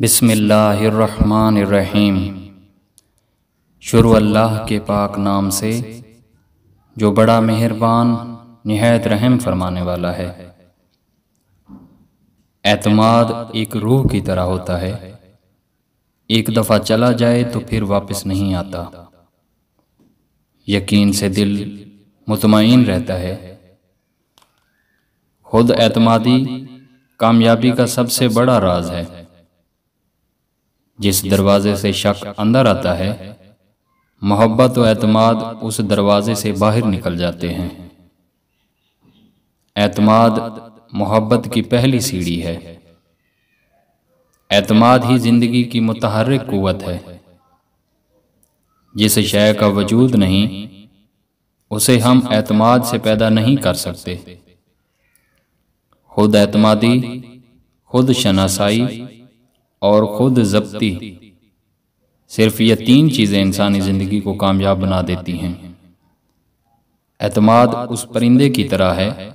بسم اللہ الرحمن الرحیم۔ شروع اللہ کے پاک نام سے جو بڑا مہربان نہایت رحم فرمانے والا ہے۔ اعتماد ایک روح کی طرح ہوتا ہے، ایک دفعہ چلا جائے تو پھر واپس نہیں آتا۔ یقین سے دل مطمئن رہتا ہے۔ خود اعتمادی کامیابی کا سب سے بڑا راز ہے۔ جس دروازے سے شک اندر آتا ہے، محبت و اعتماد اس دروازے سے باہر نکل جاتے ہیں۔ اعتماد محبت کی پہلی سیڑھی ہے۔ اعتماد ہی زندگی کی متحرک قوت ہے۔ جس شے کا وجود نہیں، اسے ہم اعتماد سے پیدا نہیں کر سکتے۔ خود اعتمادی، خود شناسائی اور خود ضبطی، صرف یہ تین چیزیں انسانی زندگی کو کامیاب بنا دیتی ہیں۔ اعتماد اس پرندے کی طرح ہے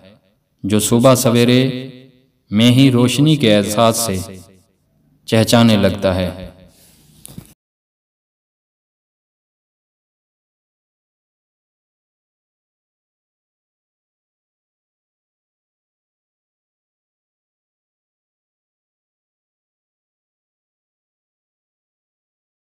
جو صبح سویرے میں ہی روشنی کے احساس سے چہچانے لگتا ہے۔